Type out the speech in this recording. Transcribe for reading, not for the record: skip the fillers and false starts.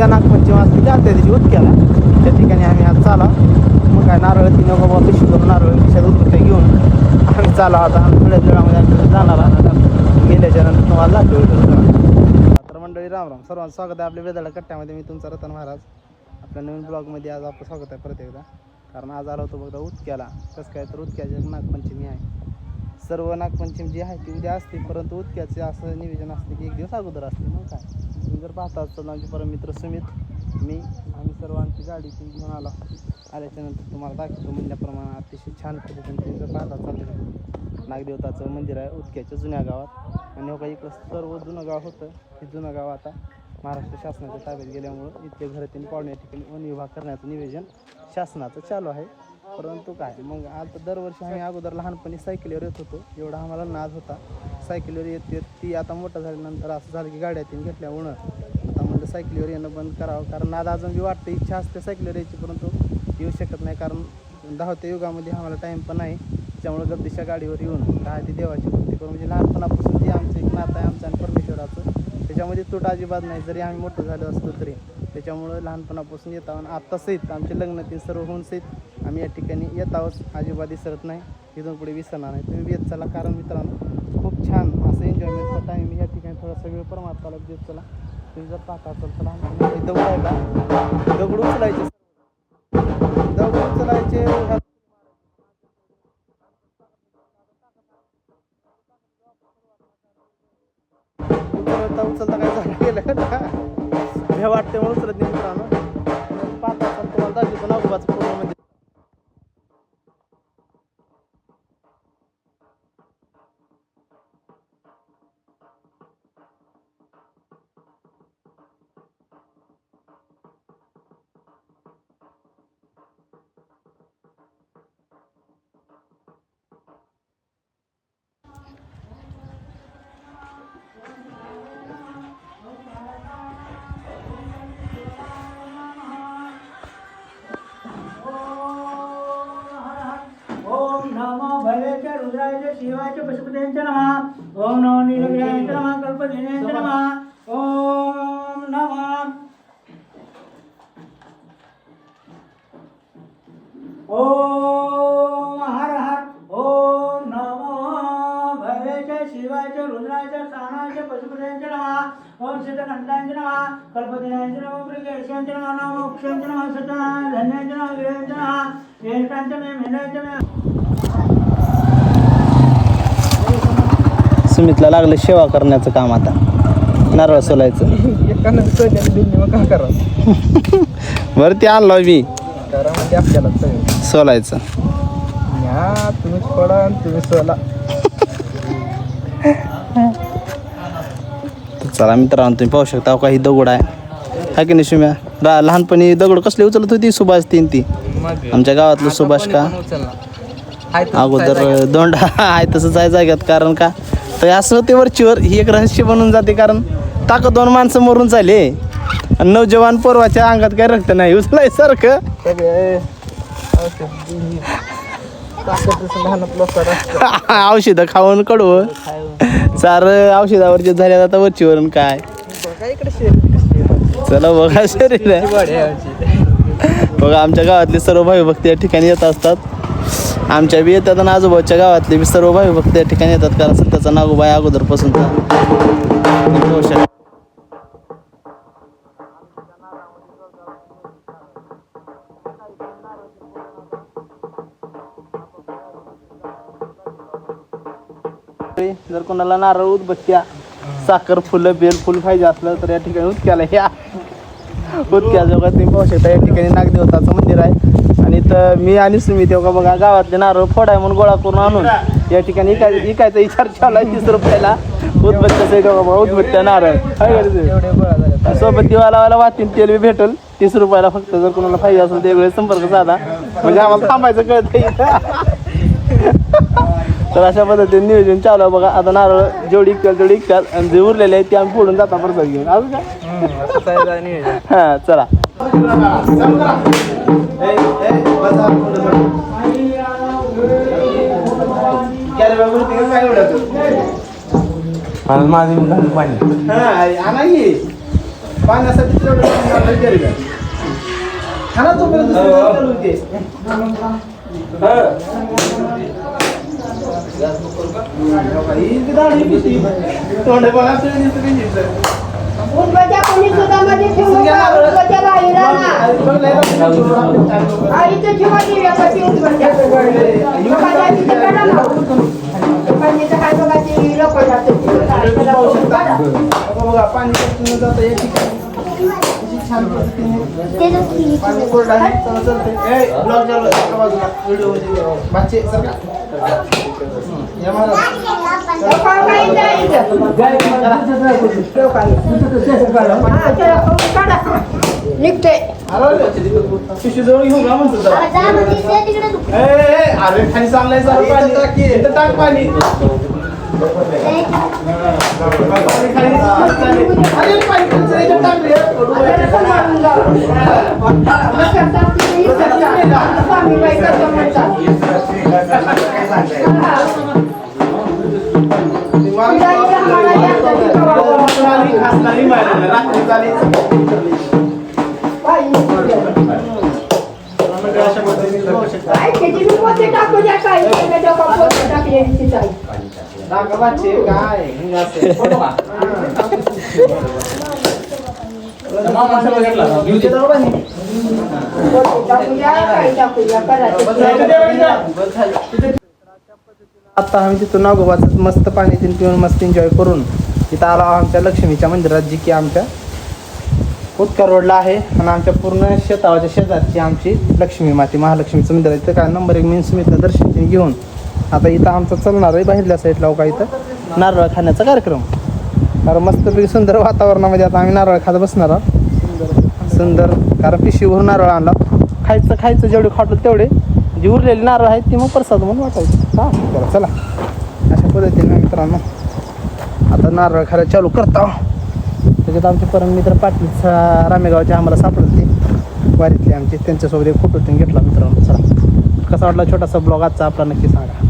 उद्या नागपंचमी असते त्या दिवशी उदक्याला त्या ठिकाणी आम्ही आज चाला मग काय नारळ 3 बाबा पिशवी करून नारळ खिशात उदबत्त्या घेऊन आम्ही चाला आता थोड्या वेळामध्ये आम्ही जाणार गेल्याच्या नंतर तुम्हाला दाखवू. तर मंडळी राम सर्वांचं स्वागत आहे आपल्या वेदाळा कट्ट्यामध्ये. मी तुमचा रतन महाराज. आपल्या नवीन ब्लॉगमध्ये आज आपलं स्वागत आहे परत एकदा. कारण आज आलो होतो बघा उदक्याला. कसं काय तर उदक्याची नागपंचमी आहे. सर्व नागपंचमी जी आहे ती उद्या असते, परंतु उदक्याचे असं नियोजन असते की एक दिवस अगोदर असते. मग काय तुम्ही जर पाहता तर आमचे परमित्र सुमित, मी, आम्ही सर्व आमची गाडी ती घेऊन आल्याच्यानंतर तुम्हाला दाखवतो. म्हणल्याप्रमाणे अतिशय छान पद्धतीने तुम्ही जर पाहता चाललं नागदेवताचं मंदिर आहे उदक्याच्या जुन्या गावात. आणि बघा इकडं सर्व जुनं गाव होतं. हे जुनं गाव आता महाराष्ट्र शासनाच्या ताब्यात गेल्यामुळं इथले घरातील पावण्या ठिकाणी वन विभाग करण्याचं नियोजन शासनाचं चालू आहे. परंतु काय मग आता दरवर्षी आम्ही अगोदर लहानपणी सायकलीवर येत होतो. एवढा आम्हाला नाद होता सायकलीवर येत ती. आता मोठं झाल्यानंतर असं झालं की गाड्यातून घेतल्यामुळं आता म्हणलं सायकलीवर येणं बंद करावं. कारण नाद अजून बी वाटतं, इच्छा असते सायकलीवर यायची, परंतु येऊ शकत नाही. कारण धावत्या युगामध्ये आम्हाला टाईम पण नाही. त्यामुळे गद्दीच्या गाडीवर येऊन काय ती देवाची भक्ती करून म्हणजे लहानपणापासून जे आमचं एक नातं आहे आमचं आणि परमेश्वराचं, त्याच्यामध्ये तूट अजिबात नाही. जरी आम्ही मोठं झालो असतो तरी त्याच्यामुळं लहानपणापासून येत आहोत. आत्ता सहित आमचे लग्न ते सर्व होऊन सहित आम्ही या ठिकाणी येत आहोत. अजिबात विसरत नाही, इथून पुढे विसरणार नाही. तुम्ही येत चला, कारण मित्रांनो खूप छान असं एन्जॉयमेंटचा टाईम मी या ठिकाणी थोडासा वेळ परमात्माला देत चला. तुम्ही जर पाहता असाल तर आमच्या दगड आहे का, दगड उचलायचे, दगड उचलायचे. उचलता काय झालं गेलं हे वाटते म्हणून उचलत नाही मित्रांनो. पाहता असाल तुम्हाला दाखवतो नागोबाचं पूर्ण म्हणजे रुद्राय शिवाय पशुपतींचे नमः. ओम नमो नीलग्रीवाय नमः. कल्पदिनेंचे नमः. ओम नमः. ओम हर हर. ओम नमो भैरवाय शिवाय रुद्राय स्थानाय पशुपतींचे नमः. ओम सिद्धकंठांचे नमः. कल्पदिनेंचे नमः. प्रियेशांचे नमः. नमो मोक्षांचे नमः. सत्यानारायण धन्यांचे नमः. वीरांचे नमः. वेंकटांचे नमः. मेनांचे नमः. सुमितला लागलं सेवा करण्याचं काम. आता नारळ सोलायचं बरं ते आणलं मी आपल्याला सोलायचं. तुम्ही थोडा तुम्ही सोला. चला मित्रांनो तुम्ही पाहू शकता काही दगड आहे की नाही सुम्या. लहानपणी दगड कसले उचलत होती सुभाष ती आमच्या गावातलं सुभाष का अगोदर दोंडा आहे तसंच आहे जाग्यात. कारण का तर असं ते वरचीवर ही एक रहस्य बनून जाते. कारण ताकद 2 माणसं मरून चालले आणि नौजवान पोरवाच्या अंगात काय रक्त नाही उचलायसारखं. औषधं खाऊन कडवं सार औषधावर जे झाले आता वरचीवरून काय चला बघा शरीर बघा. आमच्या गावातले सर्व भाविभक्त या ठिकाणी येत असतात. आमच्या बी येतात आणि आजूबाजूच्या गावातले बी सर्व भाविभक्त या ठिकाणी येतात. कारण सत्याचा नागोबा आहे अगोदरपासून. जर कोणाला नारळ उदबत्त्या साखर फुलं बेलफुल पाहिजे असलं तर या ठिकाणी उदक्याला या उदक्या जवळ तुम्ही पाहू शकता. या ठिकाणी नागदेवताचं मंदिर आहे. आणि तर मी आणि सुमित तेव्हा बघा गावातले नारळ फोडाय म्हणून गोळा करून आणून या ठिकाणी इकायचा विचार चालला. 30 रुपयाला उदबत्त्याचं बघा उदबत्त्या नारळ सोबत दिवाला वाटीन तेल बी भेटल 30 रुपयाला फक्त. जर कोणाला पाहिजे असेल ते वेळेस संपर्क साधा म्हणजे आम्हाला थांबायचं कळत. तर अशा पद्धतीने नियोजन चालू आहे बघा. आता नारळ जेवढी इकतात तेवढी इकतात आणि जे उरलेले आहेत ते आम्ही फोडून जाता परत घेऊन. अजून काय हां चला. माझी पाणी पाण्यासाठी हा ना तोपर्यंत चालू होते तोंड बघा उंबरच्या कोणी सुद्धा मध्ये ठेवू नका. उंबरच्या बाहेर आणा. आईचं ठेवा दिव्यापाशी उंबरच्या. लोकांच्या तिथे काढा ना. लोकांच्या काय बघा ते लोक जातात. बघा पाणी जातं या ठिकाणी छान पद्धतीने पाणी कोरडं आहे चालतंय ब्लॉग चालू आहे बाजूला व्हिडिओ बाचे सरका या महाराज लोकांना जायचं. निघते. पिशवी जवळ घेऊन जा म्हणतो अरे खाली चांगलाय सारं पाणी इथं टाक पाणी आता आम्ही तिथून नागोबाचं मस्त पाणी पिऊन मस्त एन्जॉय करून इथं आलो आमच्या लक्ष्मीच्या मंदिरात, जी की आमच्या उत्तर रोडला आहे आणि आमच्या पूर्ण शेतावाच्या शेजारची आमची लक्ष्मी माती महालक्ष्मीचं मंदिर आहे. इथं काय नंबर 1 मेन स्मितला दर्शन घेऊन आता इथं आमचं चालणार आहे बाहेरल्या साईडला का इथं नारळ खाण्याचा कार्यक्रम. कारण मस्तपैकी सुंदर वातावरणामध्ये आता आम्ही नारळ खात बसणार आहोत. सुंदर कारण पिशवीवर नारळ आणला, खायचं जेवढे खाटलं तेवढे, जी उरलेली नारळ आहेत ती मग प्रसाद म्हणून वाटायचं. हां बरं चला अशा पद्धतीने मित्रांनो आता नारळ खायला चालू करता. त्याच्यात आमचे परम मित्र पाटील रामेगावचे आम्हाला सापडते वारीतले आमचे, त्यांच्यासोबत एक फोटो घेतला मित्रांनो. चला कसा वाटला छोटासा ब्लॉग आजचा आपला नक्की सांगा.